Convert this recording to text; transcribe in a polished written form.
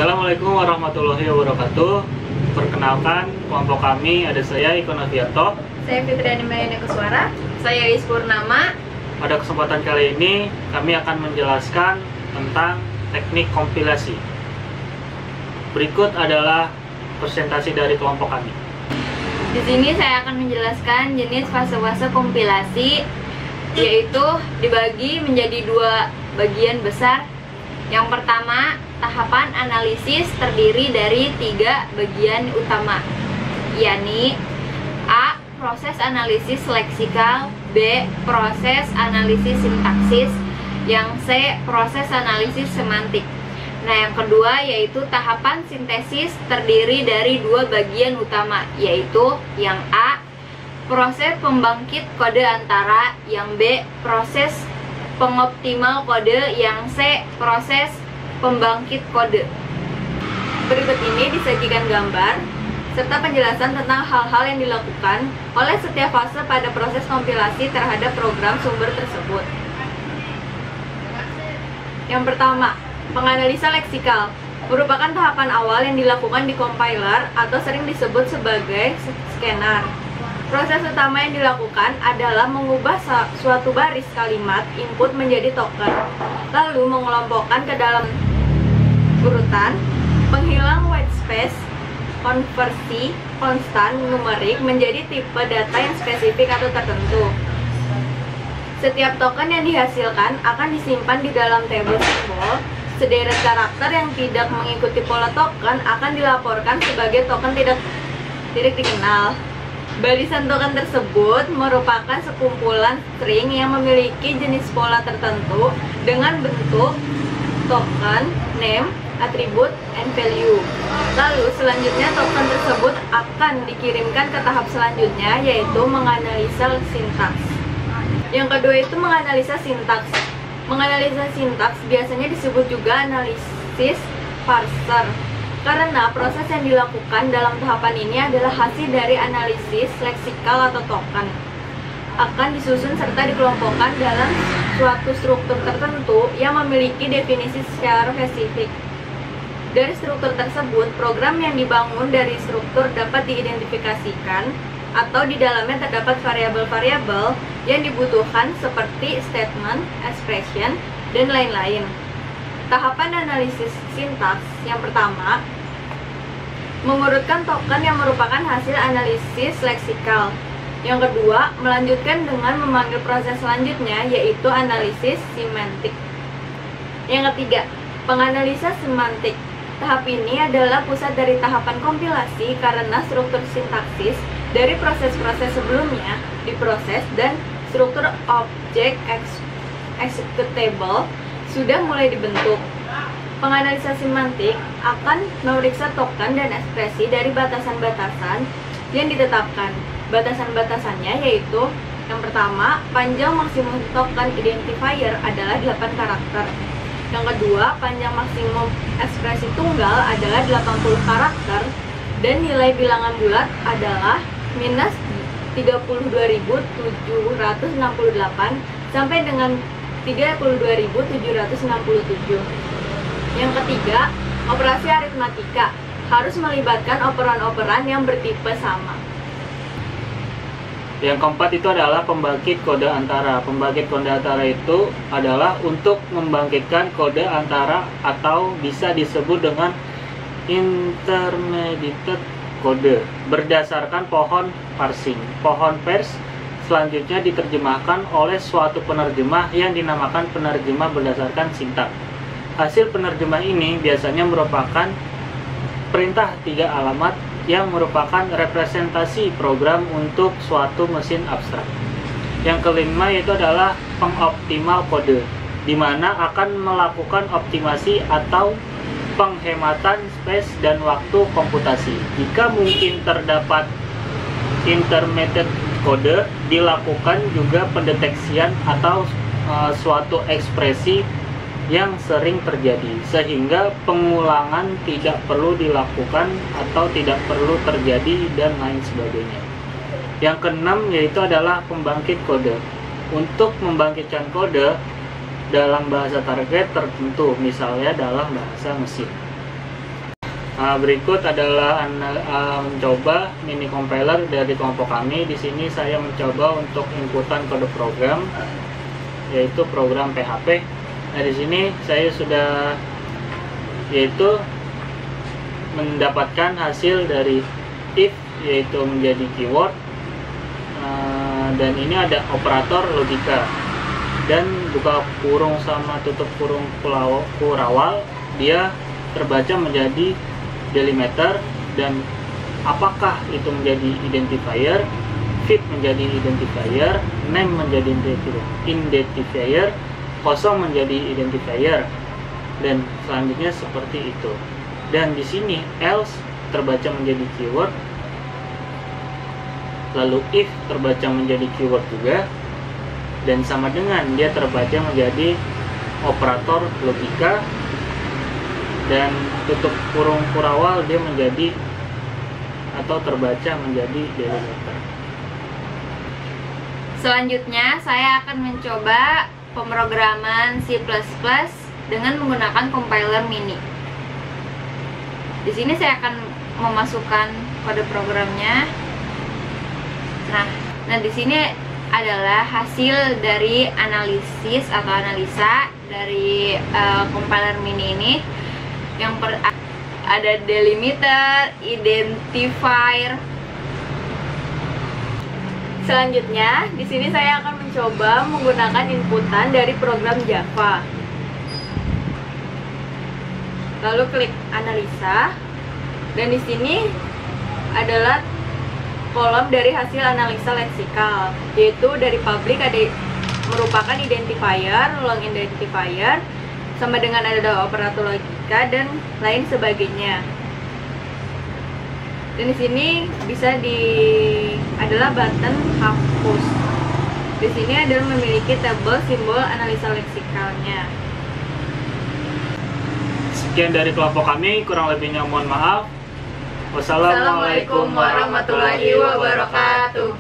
Assalamualaikum warahmatullahi wabarakatuh. Perkenalkan, kelompok kami ada saya Iko Novianto, saya Fitriani Mayana Kuswara, saya Is Purnama. Pada kesempatan kali ini kami akan menjelaskan tentang teknik kompilasi. Berikut adalah presentasi dari kelompok kami. Di sini saya akan menjelaskan jenis fase-fase kompilasi, yaitu dibagi menjadi dua bagian besar. Yang pertama, tahapan analisis terdiri dari 3 bagian utama, yakni A. Proses analisis leksikal, B. Proses analisis sintaksis, yang C. Proses analisis semantik. Nah, yang kedua yaitu tahapan sintesis terdiri dari 2 bagian utama, yaitu yang A. Proses pembangkit kode antara, yang B. Proses pengoptimal kode, yang C. Proses pembangkit kode. Berikut ini disajikan gambar serta penjelasan tentang hal-hal yang dilakukan oleh setiap fase pada proses kompilasi terhadap program sumber tersebut. Yang pertama, penganalisa leksikal merupakan tahapan awal yang dilakukan di compiler atau sering disebut sebagai scanner. Proses utama yang dilakukan adalah mengubah suatu baris kalimat input menjadi token, lalu mengelompokkan ke dalam urutan, penghilang white space, konversi konstan numerik menjadi tipe data yang spesifik atau tertentu. Setiap token yang dihasilkan akan disimpan di dalam tabel simbol. Sederet karakter yang tidak mengikuti pola token akan dilaporkan sebagai token tidak dikenal. Barisan token tersebut merupakan sekumpulan string yang memiliki jenis pola tertentu dengan bentuk token, name, atribut, and value. Lalu selanjutnya token tersebut akan dikirimkan ke tahap selanjutnya, yaitu menganalisa sintaks. Yang kedua itu menganalisa sintaks. Menganalisa sintaks biasanya disebut juga analisis parser, karena proses yang dilakukan dalam tahapan ini adalah hasil dari analisis leksikal atau token. Akan disusun serta dikelompokkan dalam suatu struktur tertentu yang memiliki definisi secara spesifik. Dari struktur tersebut, program yang dibangun dari struktur dapat diidentifikasikan atau di dalamnya terdapat variabel-variabel yang dibutuhkan seperti statement, expression, dan lain-lain. Tahapan analisis sintaks yang pertama, mengurutkan token yang merupakan hasil analisis leksikal. Yang kedua, melanjutkan dengan memanggil proses selanjutnya, yaitu analisis semantik. Yang ketiga, penganalisa semantik. Tahap ini adalah pusat dari tahapan kompilasi karena struktur sintaksis dari proses-proses sebelumnya diproses dan struktur objek executable sudah mulai dibentuk. Penganalisa semantik akan memeriksa token dan ekspresi dari batasan-batasan yang ditetapkan. Batasan-batasannya yaitu yang pertama, panjang maksimum token identifier adalah 8 karakter. Yang kedua, panjang maksimum ekspresi tunggal adalah 80 karakter dan nilai bilangan bulat adalah minus 32.768 sampai dengan 32.767. Yang ketiga, operasi aritmatika harus melibatkan operan-operan yang bertipe sama. Yang keempat itu adalah pembangkit kode antara. Pembangkit kode antara itu adalah untuk membangkitkan kode antara atau bisa disebut dengan intermediate kode berdasarkan pohon parsing. Pohon parse selanjutnya diterjemahkan oleh suatu penerjemah yang dinamakan penerjemah berdasarkan sintaks. Hasil penerjemah ini biasanya merupakan perintah 3 alamat yang merupakan representasi program untuk suatu mesin abstrak. Yang kelima yaitu adalah pengoptimal kode, di mana akan melakukan optimasi atau penghematan space dan waktu komputasi. Jika mungkin terdapat intermediate kode, dilakukan juga pendeteksian atau suatu ekspresi yang sering terjadi, sehingga pengulangan tidak perlu dilakukan atau tidak perlu terjadi dan lain sebagainya. Yang keenam yaitu adalah pembangkit kode. Untuk membangkitkan kode dalam bahasa target tertentu, misalnya dalam bahasa mesin. Berikut adalah mencoba mini compiler dari kelompok kami. Di sini saya mencoba untuk inputan kode program, yaitu program PHP. Nah, di sini saya sudah yaitu mendapatkan hasil dari if, yaitu menjadi keyword, dan ini ada operator logika, dan buka kurung sama tutup kurung kurawal dia terbaca menjadi delimiter, dan apakah itu menjadi identifier, fit menjadi identifier, name menjadi identifier, kosong menjadi identifier, dan selanjutnya seperti itu. Dan di sini else terbaca menjadi keyword, lalu if terbaca menjadi keyword juga, dan sama dengan dia terbaca menjadi operator logika, dan tutup kurung kurawal dia menjadi atau terbaca menjadi delimiter. Selanjutnya saya akan mencoba pemrograman C++ dengan menggunakan compiler mini. Di sini saya akan memasukkan kode programnya. Nah di sini adalah hasil dari analisis atau analisa dari compiler mini ini. Ada delimiter, identifier. Selanjutnya, di sini saya akan mencoba menggunakan inputan dari program Java. Lalu klik analisa, dan di sini adalah kolom dari hasil analisa leksikal, yaitu dari public ada merupakan identifier, long identifier, sama dengan ada operator logika dan lain sebagainya. Dan di sini bisa adalah button hapus. Di sini adalah memiliki tabel simbol analisa leksikalnya. Sekian dari kelompok kami, kurang lebihnya mohon maaf. Wassalamualaikum warahmatullahi wabarakatuh.